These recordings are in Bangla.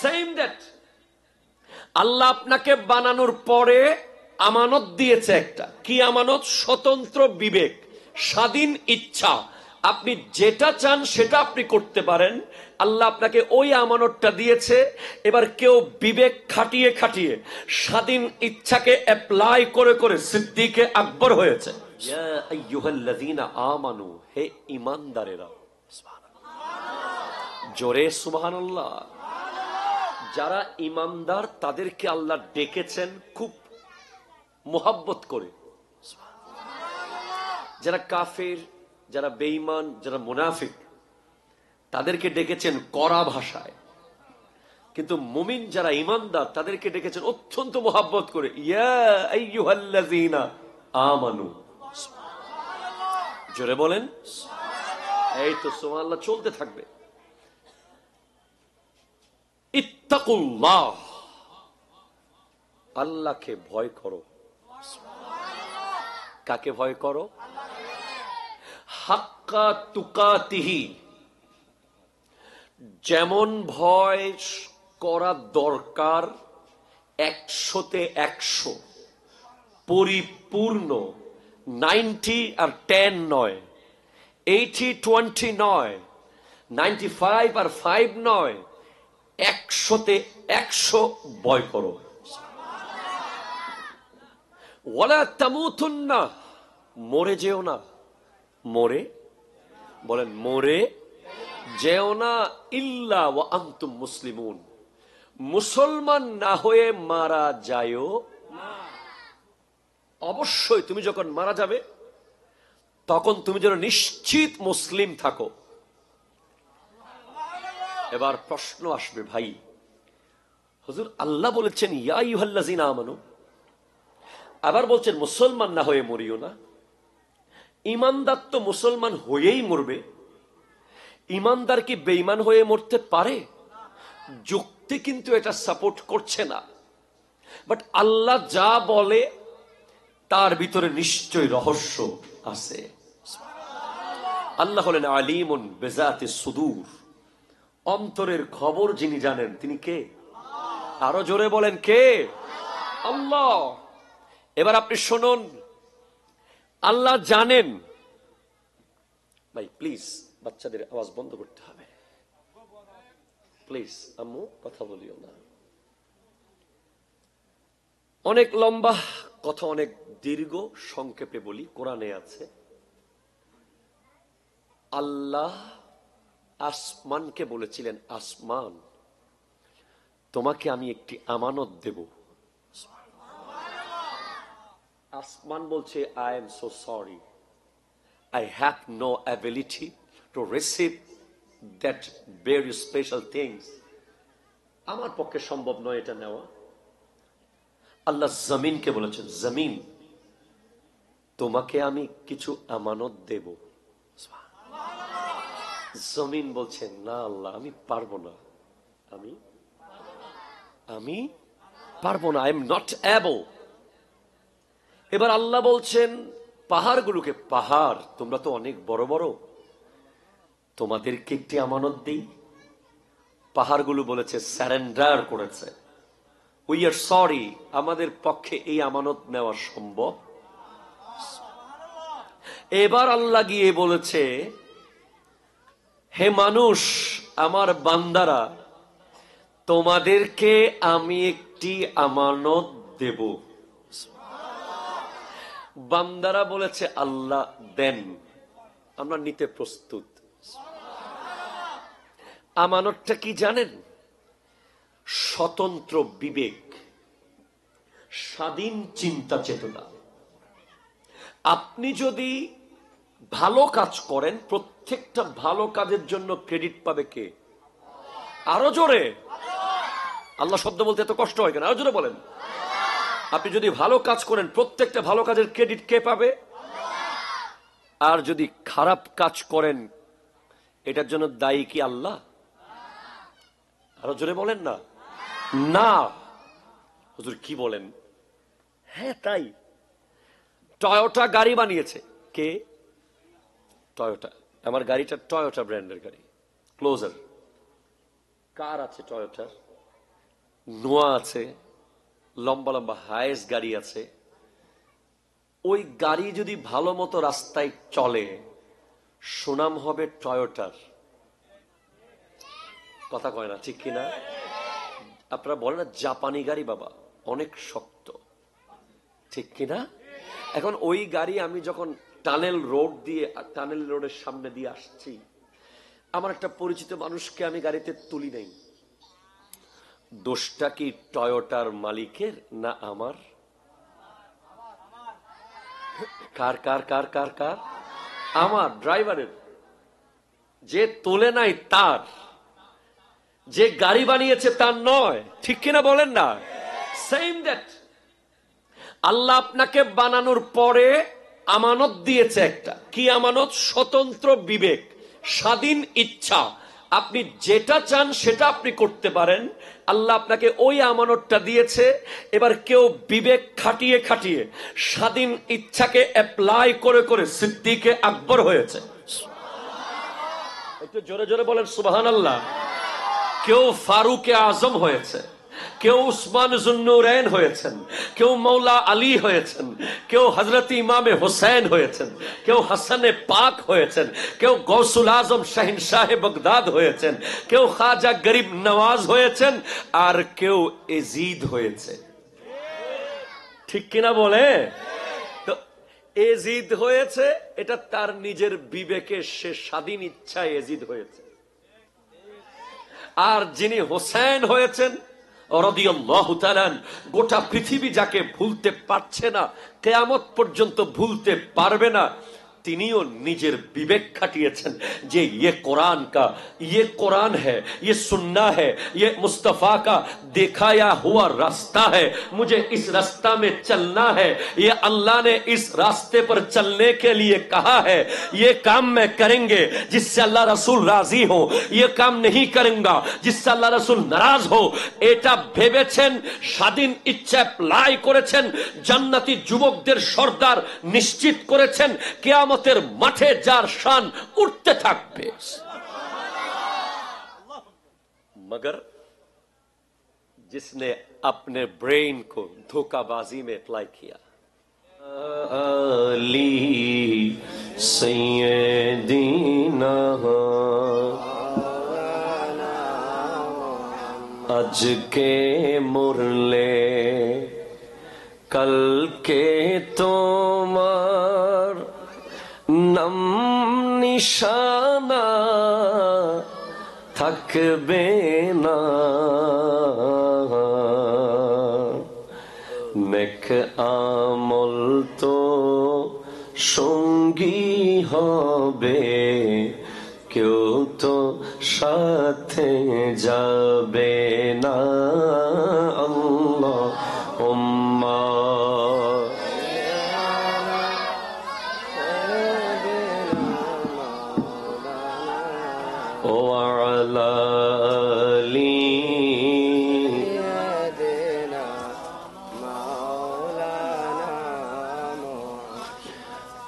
সেম দ্যাট আল্লাহ আপনাকে বানানোর পরে আমানত দিয়েছে একটা, কি আমানত? স্বতন্ত্র বিবেক, স্বাধীন ইচ্ছা। আপনি যেটা চান সেটা আপনি করতে পারেন। আল্লাহ আপনাকে ওই আমানতটা দিয়েছে। এবার কেউ বিবেক খাটিয়ে খাটিয়ে স্বাধীন ইচ্ছাকে অ্যাপ্লাই করে করে সিদ্দিকে আকবর হয়েছে। ইয়া আইয়ুহাল্লাযীনা আমানু, হে ঈমানদারেরা। জোরে সুবহানাল্লাহ। যারা ঈমানদার তাদেরকে আল্লাহ ডেকেছেন খুব মোহাব্বত করে। যারা কাফের, যারা বেঈমান, যারা মুনাফিক, তাদেরকে ডেকেছেন কড়া ভাষায়। কিন্তু মুমিন যারা ঈমানদার তাদেরকে ডেকেছেন অত্যন্ত মোহাব্বত করে। ইয়া আইয়ুহাল্লাযীনা আমানু। জোরে বলেন। এই তো সুবহানাল্লাহ চলতে থাকবে। ইত্তাকুল্লাহ, আল্লাহকে ভয় করো। কাকে ভয় করো? হাক্কা তুকাতিহি, যেমন ভয় করা দরকার 100-তে 100, পরিপূর্ণ। 90 আর 10 নয়, 80-20 নয়, 95 আর 5 নয়, 100-তে 100 ভয় করো। ওয়ালা তামুতুন্না, মরে যেও না। মরে বলেন, মরে যেও না। ইল্লা ওয়া আনতুম মুসলিমুন, মুসলমান না হয়ে মারা যায়ও না। অবশ্যই তুমি যখন মারা যাবে তখন তুমি যেন নিশ্চিত মুসলিম থাকো। এবার প্রশ্ন আসবে, ভাই হুজুর আল্লাহ বলেছেন ইয়া আইয়ুহাল্লাযীনা আমানু, আবার বলছেন মুসলমান না হয়ে মরিও না। ঈমানদার তো মুসলমান হয়েই মরবে, ঈমানদার কি বেঈমান হয়ে মরতে পারে? যুক্তি কিন্তু এটা সাপোর্ট করছে না। বাট আল্লাহ যা বলে তার ভিতরে নিশ্চয় রহস্য আছে। আল্লাহ হলেন আলিমুন বিযাতিস সুদূর, অন্তরের খবর যিনি জানেন তিনি কে? আরো জোরে বলেন, কে? আল্লাহ। এবার আপনি শুনুন, আল্লাহ জানেন। ভাই প্লিজ বাচ্চাদের আওয়াজ বন্ধ করতে হবে, প্লিজ। আম্মু কথা বলিও না। অনেক লম্বা কথা, অনেক দীর্ঘ, সংক্ষেপে বলি। কোরআনে আছে আল্লাহ আসমানকে বলেছিলেন, আসমান তোমাকে আমি একটি আমানত দেব। আসমান বলছে, I am so sorry, I have no ability to receive that very special things. আমার পক্ষে সম্ভব নয় এটা নেওয়া। আল্লাহ জমিনকে বলেছেন, জমিন তোমাকে আমি কিছু আমানত দেব। জমিন বলছেন, না আল্লাহ আমি পারবো না, আমি পারবো না, আই এম নট এবল। এবার আল্লাহ বলছেন পাহাড়গুলোকে, পাহাড় তোমরা তো অনেক বড় বড়, তোমাদেরকে একটি আমানত দিই। পাহাড়গুলো বলেছে, সারেন্ডার করেছে, উই আর সরি, আমাদের পক্ষে এই আমানত নেওয়া সম্ভব। এবার আল্লাহ গিয়ে বলেছে, হে মানুষ, আমার বান্দারা, তোমাদেরকে আমি একটি আমানত দেব। বান্দারা বলেছে, আল্লাহ দেন, আমরা নিতে প্রস্তুত। আমানতটা কি জানেন? স্বতন্ত্র বিবেক, স্বাধীন চিন্তা চেতনা। আপনি যদি ভালো কাজ করেন, প্রত্যেকটা ভালো কাজের জন্য ক্রেডিট পাবে কে? আরো জোরে। আল্লাহ শব্দ বলতে এত কষ্ট হয় কেন? আরো জোরে বলেন। আপনি যদি ভালো কাজ করেন, প্রত্যেকটা ভালো কাজের ক্রেডিট কে পাবে? আর যদি খারাপ কাজ করেন, এটার জন্য দায়ী কি আল্লাহ? আরো জোরে বলেন না। না। হুজুর কি বলেন? হ্যাঁ তাই। টয়োটা গাড়ি বানিয়েছে কে? টয়োটা। আমার গাড়িটা টয়োটা ব্র্যান্ডের গাড়ি, ক্লোজার। কার আছে টয়োটার? নোয়া আছে, লম্বা লম্বা হায়েস্ট গাড়ি আছে। ওই গাড়ি যদি ভালো মতো রাস্তায় চলে, সুনাম হবে টয়োটার। কথা কয় না, ঠিক কিনা? আপনারা বলেন না জাপানি গাড়ি বাবা অনেক শক্ত, ঠিক কিনা? এখন ওই গাড়ি আমি যখন টানেল রোডের সামনে দিয়ে আসছি, আমার একটা পরিচিত মানুষকে আমি গাড়িতে তুলি নাই। দোষটা কি টয়োটার মালিকের না আমার? কার কার কার কার কার? আমার ড্রাইভারের। যে তোলে নাই তার, যে গাড়ি বানিয়েছে তার নয়, ঠিক কিনা বলেন না? সেম দ্যাট আল্লাহ আপনাকে বানানোর পরে আমানত দিয়েছে একটা। কি আমানত? স্বতন্ত্র বিবেক, স্বাধীন ইচ্ছা। আপনি যেটা চান সেটা আপনি করতে পারেন। আল্লাহ আপনাকে ওই আমানতটা দিয়েছে। এবার কেউ বিবেক খাটিয়ে খাটিয়ে স্বাধীন ইচ্ছাকে অ্যাপ্লাই করে করে সিদ্দিকে আকবর হয়েছে। একটু জোরে জোরে বলেন সুবহানাল্লাহ। কেউ ফারুকে আজম হয়েছে, কেউ উসমান জুন্নুরাইন হয়েছেন, কেউ মৌলা আলী হয়েছেন, কেউ হযরত ইমামে হোসেন হয়েছেন, কেউ হাসানে পাক হয়েছেন, কেউ গৌসুল আজম শাহিনশাহে বাগদাদ হয়েছেন, কেউ খাজা গরিব নওয়াজ হয়েছেন, আর কেউ এজিদ হয়েছে। ঠিক কিনা বলে? তো এজিদ হয়েছে, এটা তার নিজের বিবেকে, সে স্বাধীন ইচ্ছায় এজিদ হয়েছে। আর যিনি হোসেন হয়েছেন রাদিয়াল্লাহু তাআলা, গোটা পৃথিবী যাকে ভুলতে পারছে না, কিয়ামত পর্যন্ত ভুলতে পারবে না, তিনিও নিজের বিবেক খাটিয়েছেন যে ये कुरान का, ये कुरान है, ये सुन्ना है, ये मुस्तफा का दिखाया हुआ रास्ता है, मुझे इस रास्ता में चलना है, ये अल्लाह ने इस रास्ते पर चलने के लिए कहा है, ये काम मैं करेंगे जिससे अल्लाह रसूल राजी हो, ये काम नहीं करूंगा जिससे अल्लाह रसूल नाराज हो। এটা ভেবেছেন, স্বাধীন ইচ্ছা অ্যাপ্লাই করেছেন, জান্নাতি যুবকদের সর্দার নিশ্চিত করেছেন, কিয়ামতের মাঠে যার শান উঠতে থাকবে। मगर जिसने अपने ब्रेन को धोखाबाजी में अप्लाई किया। अली सैयदीना आज के मुरले कल के तोमार নাম নিশানা থাকবে না, নেক আমল তো সঙ্গী হবে, কেউ তো সাথে যাবে না। আল্লাহুম্মা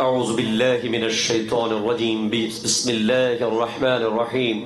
أعوذ بالله من الشيطان الرجيم بسم الله الرحمن الرحيم